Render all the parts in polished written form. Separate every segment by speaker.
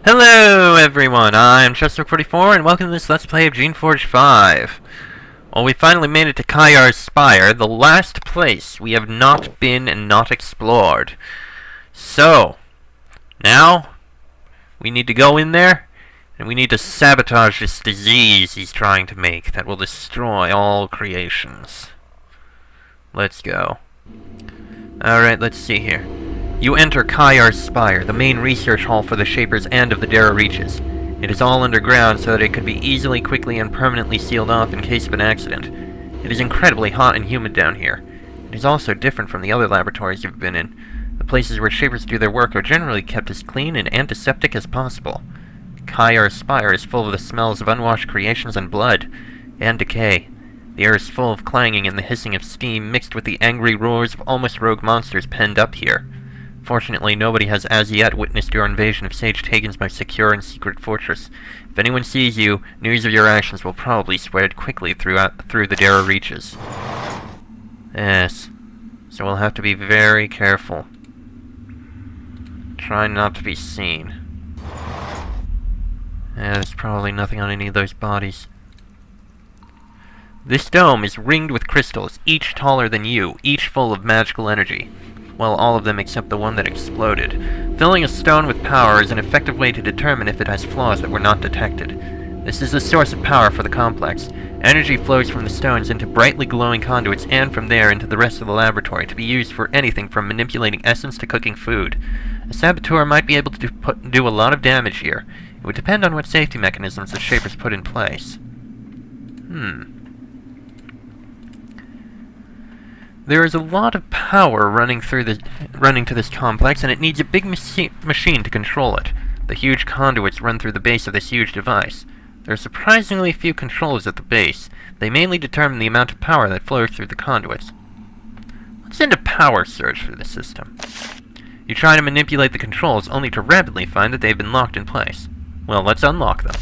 Speaker 1: Hello everyone, I'm Chester44 and welcome to this Let's Play of Geneforge 5. Well, we finally made it to Kayar's Spire, the last place we have not been and not explored. So, now, we need to go in there, and we need to sabotage this disease he's trying to make that will destroy all creations. Let's go. Alright, let's see here. You enter Kayar's Spire, the main research hall for the Shapers and of the Darrow Reaches. It is all underground so that it could be easily, quickly, and permanently sealed off in case of an accident. It is incredibly hot and humid down here. It is also different from the other laboratories you've been in. The places where Shapers do their work are generally kept as clean and antiseptic as possible. Kayar's Spire is full of the smells of unwashed creations and blood, and decay. The air is full of clanging and the hissing of steam mixed with the angry roars of almost rogue monsters penned up here. Fortunately, nobody has as yet witnessed your invasion of Sage Tagan's most secure and secret fortress. If anyone sees you, news of your actions will probably spread quickly through the Darrow Reaches. Yes, so we'll have to be very careful. Try not to be seen. Yeah, there's probably nothing on any of those bodies. This dome is ringed with crystals, each taller than you, each full of magical energy. Well, all of them except the one that exploded. Filling a stone with power is an effective way to determine if it has flaws that were not detected. This is the source of power for the complex. Energy flows from the stones into brightly glowing conduits and from there into the rest of the laboratory to be used for anything from manipulating essence to cooking food. A saboteur might be able to do a lot of damage here. It would depend on what safety mechanisms the Shapers put in place. There is a lot of power running to this complex, and it needs a big machine to control it. The huge conduits run through the base of this huge device. There are surprisingly few controls at the base. They mainly determine the amount of power that flows through the conduits. Let's send a power surge through the system. You try to manipulate the controls, only to rapidly find that they've been locked in place. Well, let's unlock them.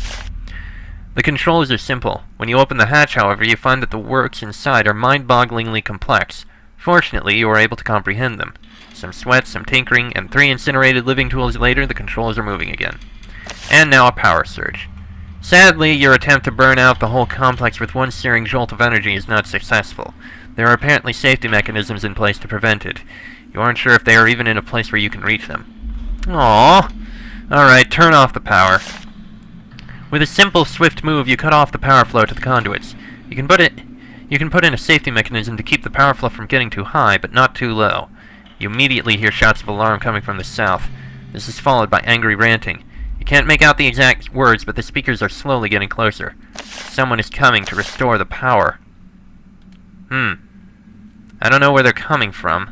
Speaker 1: The controls are simple. When you open the hatch, however, you find that the works inside are mind-bogglingly complex. Fortunately, you are able to comprehend them. Some sweat, some tinkering, and 3 incinerated living tools later, the controls are moving again. And now a power surge. Sadly, your attempt to burn out the whole complex with one searing jolt of energy is not successful. There are apparently safety mechanisms in place to prevent it. You aren't sure if they are even in a place where you can reach them. Aww. Alright, turn off the power. With a simple, swift move, you cut off the power flow to the conduits. You can put in a safety mechanism to keep the power flow from getting too high, but not too low. You immediately hear shouts of alarm coming from the south. This is followed by angry ranting. You can't make out the exact words, but the speakers are slowly getting closer. Someone is coming to restore the power. I don't know where they're coming from,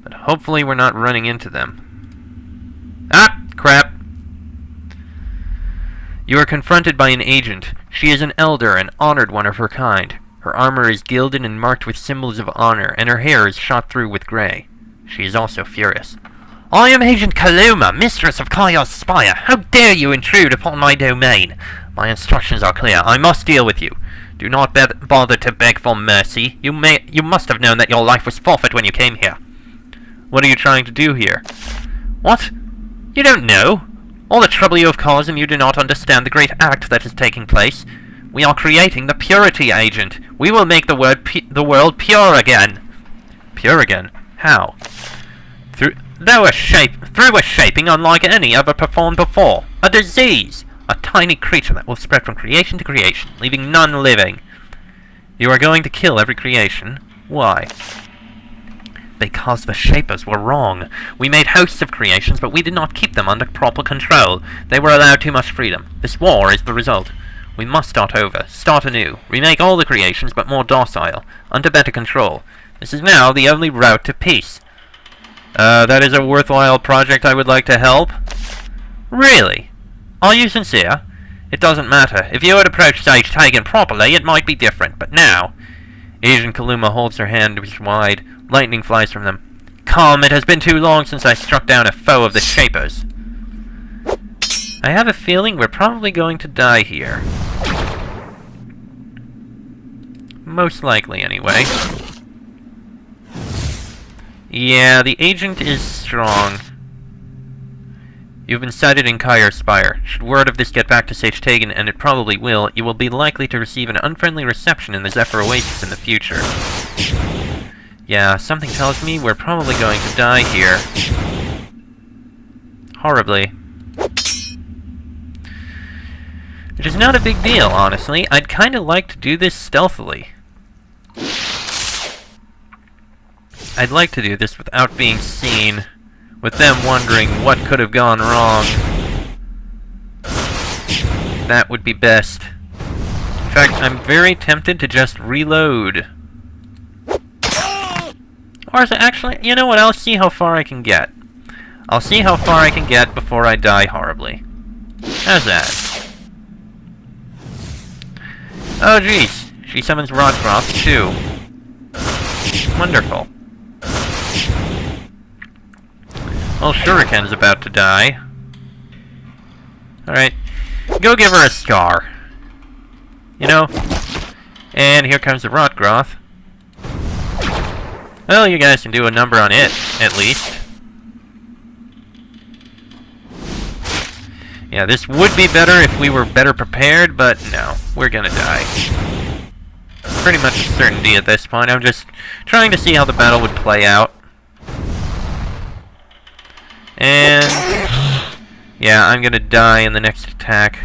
Speaker 1: but hopefully we're not running into them. Ah! Crap! You are confronted by an agent. She is an elder, an honored one of her kind. Her armor is gilded and marked with symbols of honor, and her hair is shot through with gray. She is also furious. I am Agent Kaluma, mistress of Kayar's Spire. How dare you intrude upon my domain? My instructions are clear. I must deal with you. Do not bother to beg for mercy. You must have known that your life was forfeit when you came here. What are you trying to do here? What? You don't know? All the trouble you have caused, and you do not understand the great act that is taking place. We are creating the Purity Agent. We will make the world pure again. Pure again? How? Through a shaping unlike any ever performed before. A disease. A tiny creature that will spread from creation to creation, leaving none living. You are going to kill every creation. Why? Because the Shapers were wrong. We made hosts of creations, but we did not keep them under proper control. They were allowed too much freedom. This war is the result. We must start over, start anew, remake all the creations, but more docile, under better control. This is now the only route to peace. That is a worthwhile project I would like to help. Really? Are you sincere? It doesn't matter. If you had approached Sage Tagan properly, it might be different, but now... Agent Kaluma holds her hands wide. Lightning flies from them. Come, it has been too long since I struck down a foe of the Shapers. I have a feeling we're probably going to die here. Most likely, anyway. Yeah, the agent is strong. You've been sighted in Kaiar Spire. Should word of this get back to Sage Tegan, and it probably will, you will be likely to receive an unfriendly reception in the Zephyr Oasis in the future. Yeah, something tells me we're probably going to die here. Horribly. Which is not a big deal, honestly. I'd kinda like to do this stealthily. I'd like to do this without being seen, with them wondering what could have gone wrong. That would be best. In fact, I'm very tempted to just reload. Or is it actually... You know what, I'll see how far I can get. I'll see how far I can get before I die horribly. How's that? Oh jeez, she summons Rodcroft too. Wonderful. Well, Shuriken's about to die. Alright, go give her a scar. You know? And here comes the Rotgroth. Well, you guys can do a number on it, at least. Yeah, this would be better if we were better prepared, but no, we're gonna die. Pretty much a certainty at this point. I'm just trying to see how the battle would play out. And... yeah, I'm gonna die in the next attack.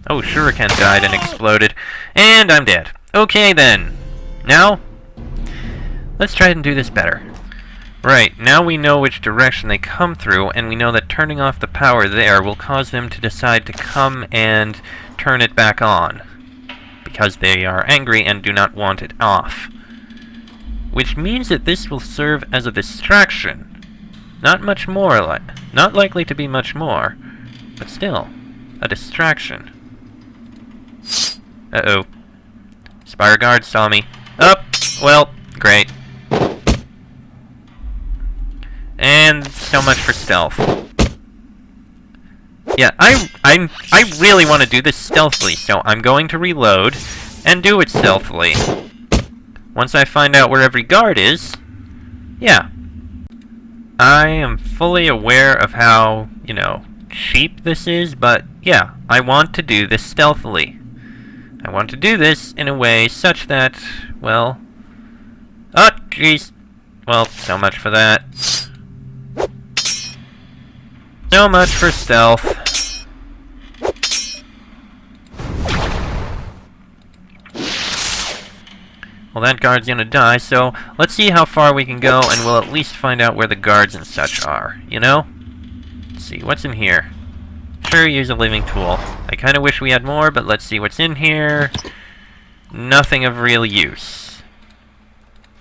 Speaker 1: Oh, Shuriken died and exploded. And I'm dead. Okay then. Now, let's try and do this better. Right, now we know which direction they come through, and we know that turning off the power there will cause them to decide to come and turn it back on. Because they are angry and do not want it off. Which means that this will serve as a distraction. Not much more, not likely to be much more, but still, a distraction. Uh-oh. Spire Guard saw me. Oh, well, great. And so much for stealth. Yeah, I really want to do this stealthily, so I'm going to reload and do it stealthily. Once I find out where every guard is, yeah. I am fully aware of how, you know, cheap this is, but yeah, I want to do this stealthily. I want to do this in a way such that, well... oh, jeez. Well, so much for that. So much for stealth. Well, that guard's gonna die, so let's see how far we can go, and we'll at least find out where the guards and such are, you know? Let's see, what's in here? Sure, use a living tool. I kinda wish we had more, but let's see what's in here. Nothing of real use.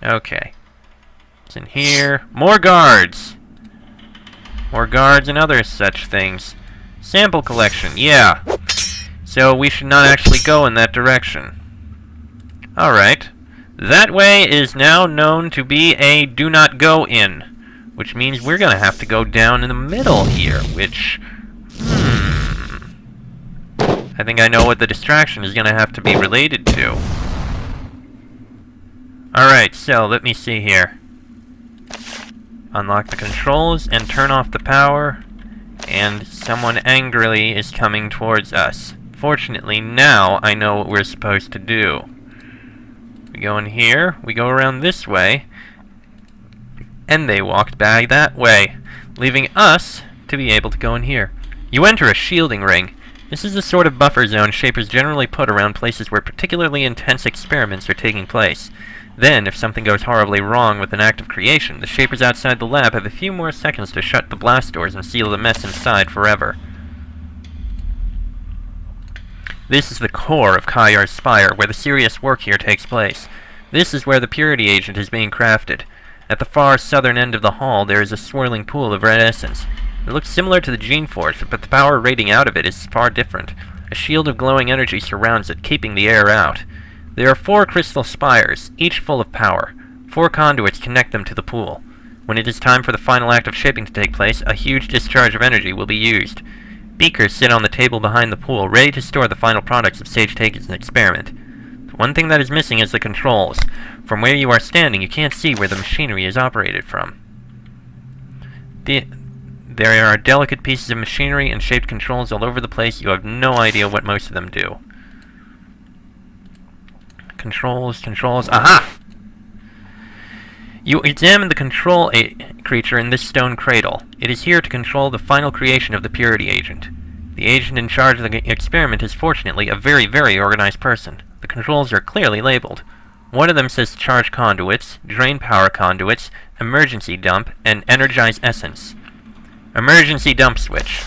Speaker 1: Okay. What's in here? More guards! More guards and other such things. Sample collection, yeah. So we should not actually go in that direction. Alright. That way is now known to be a do not go in, which means we're gonna have to go down in the middle here, which... I think I know what the distraction is gonna have to be related to. Alright, so let me see here. Unlock the controls and turn off the power, and someone angrily is coming towards us. Fortunately, now I know what we're supposed to do. We go in here, we go around this way, and they walked back that way, leaving us to be able to go in here. You enter a shielding ring. This is the sort of buffer zone Shapers generally put around places where particularly intense experiments are taking place. Then, if something goes horribly wrong with an act of creation, the Shapers outside the lab have a few more seconds to shut the blast doors and seal the mess inside forever. This is the core of Kaiar's Spire, where the serious work here takes place. This is where the purity agent is being crafted. At the far southern end of the hall, there is a swirling pool of red essence. It looks similar to the Geneforge, but the power radiating out of it is far different. A shield of glowing energy surrounds it, keeping the air out. There are 4 crystal spires, each full of power. 4 conduits connect them to the pool. When it is time for the final act of shaping to take place, a huge discharge of energy will be used. Beakers sit on the table behind the pool, ready to store the final products of Sage Tegan's experiment. The one thing that is missing is the controls. From where you are standing, you can't see where the machinery is operated from. There are delicate pieces of machinery and shaped controls all over the place. You have no idea what most of them do. Controls. Aha! You examine the control creature in this stone cradle. It is here to control the final creation of the purity agent. The agent in charge of the experiment is fortunately a very, very organized person. The controls are clearly labeled. One of them says charge conduits, drain power conduits, emergency dump, and energize essence. Emergency dump switch.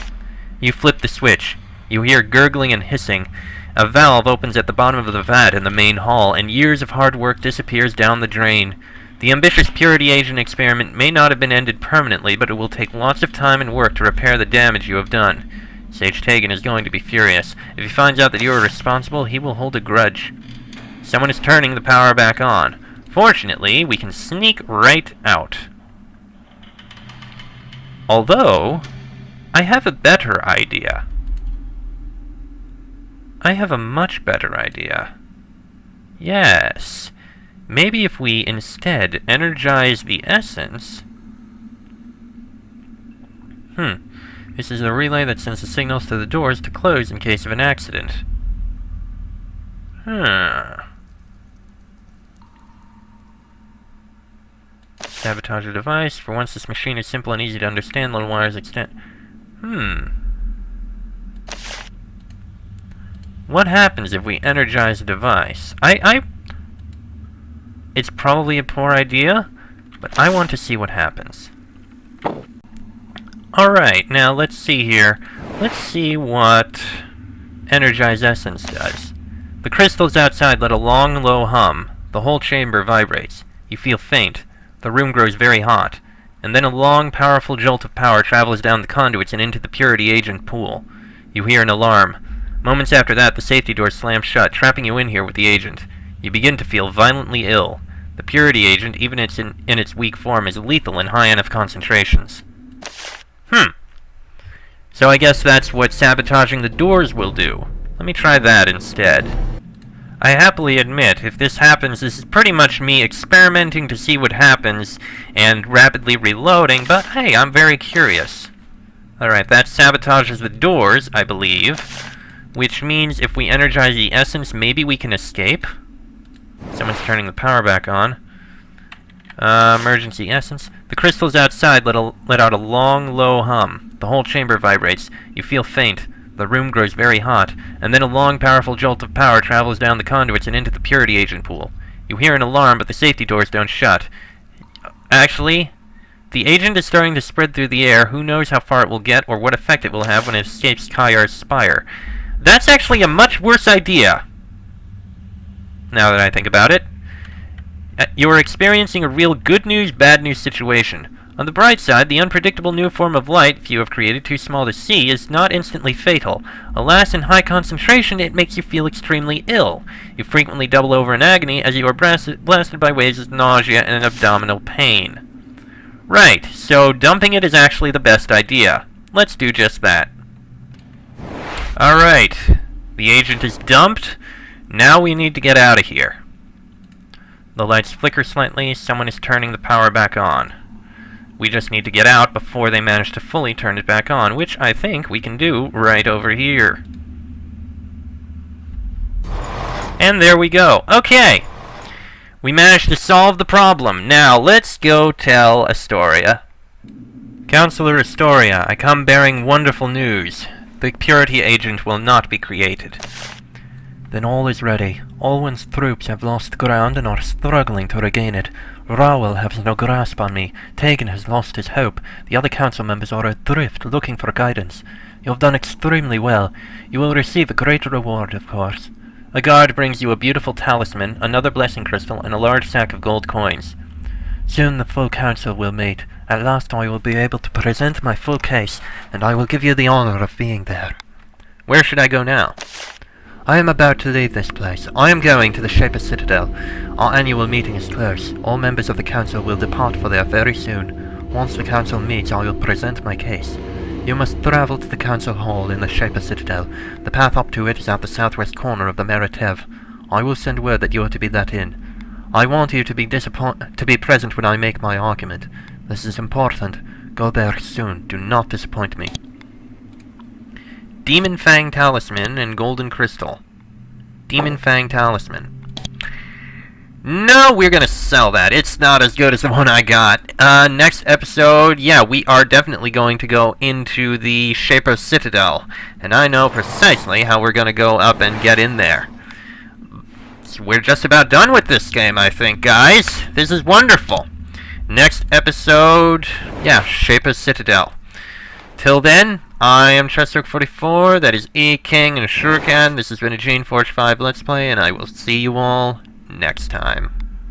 Speaker 1: You flip the switch. You hear gurgling and hissing. A valve opens at the bottom of the vat in the main hall, and years of hard work disappears down the drain. The ambitious purity agent experiment may not have been ended permanently, but it will take lots of time and work to repair the damage you have done. Sage Tegan is going to be furious. If he finds out that you are responsible, he will hold a grudge. Someone is turning the power back on. Fortunately, we can sneak right out. Although, I have a better idea. I have a much better idea. Yes. Maybe if we instead energize the essence... This is a relay that sends the signals to the doors to close in case of an accident. Sabotage the device. For once, this machine is simple and easy to understand. Little wires extend. What happens if we energize the device? It's probably a poor idea, but I want to see what happens. Alright, now let's see here. Let's see what Energize Essence does. The crystals outside let a long, low hum. The whole chamber vibrates. You feel faint. The room grows very hot. And then a long, powerful jolt of power travels down the conduits and into the purity agent pool. You hear an alarm. Moments after that, the safety door slams shut, trapping you in here with the agent. You begin to feel violently ill. The purity agent, even in its weak form, is lethal in high enough concentrations. So I guess that's what sabotaging the doors will do. Let me try that instead. I happily admit, if this happens, this is pretty much me experimenting to see what happens and rapidly reloading, but hey, I'm very curious. Alright, that sabotages the doors, I believe, which means if we energize the essence, maybe we can escape. Someone's turning the power back on. Emergency essence. The crystals outside let out a long, low hum. The whole chamber vibrates. You feel faint. The room grows very hot. And then a long, powerful jolt of power travels down the conduits and into the purity agent pool. You hear an alarm, but the safety doors don't shut. Actually, the agent is starting to spread through the air. Who knows how far it will get or what effect it will have when it escapes Kayar's spire. That's actually a much worse idea, now that I think about it. You are experiencing a real good news, bad news situation. On the bright side, the unpredictable new form of light, if you have created too small to see, is not instantly fatal. Alas, in high concentration, it makes you feel extremely ill. You frequently double over in agony as you are blasted by waves of nausea and abdominal pain. Right, so dumping it is actually the best idea. Let's do just that. Alright, the agent is dumped. Now we need to get out of here. The lights flicker slightly. Someone is turning the power back on. We just need to get out before they manage to fully turn it back on, which I think we can do right over here. And there we go. Okay! We managed to solve the problem. Now, let's go tell Astoria. Counselor Astoria, I come bearing wonderful news. The purity agent will not be created. Then all is ready. Alwyn's troops have lost ground and are struggling to regain it. Rowell has no grasp on me. Tegan has lost his hope. The other council members are adrift, looking for guidance. You have done extremely well. You will receive a great reward, of course. A guard brings you a beautiful talisman, another blessing crystal, and a large sack of gold coins. Soon the full council will meet. At last I will be able to present my full case, and I will give you the honor of being there. Where should I go now? I am about to leave this place. I am going to the Shaper Citadel. Our annual meeting is close. All members of the council will depart for there very soon. Once the council meets, I will present my case. You must travel to the council hall in the Shaper Citadel. The path up to it is at the southwest corner of the Meritev. I will send word that you are to be let in. I want you to be present when I make my argument. This is important. Go there soon. Do not disappoint me. Demon Fang Talisman and Golden Crystal. Demon Fang Talisman. No, we're gonna sell that. It's not as good as the one I got. Next episode, yeah, we are definitely going to go into the Shaper Citadel. And I know precisely how we're gonna go up and get in there. So we're just about done with this game, I think, guys. This is wonderful. Next episode, yeah, Shaper Citadel. Till then, I am Chester44, that is E King and Shuriken. This has been a Geneforge 5 Let's Play, and I will see you all next time.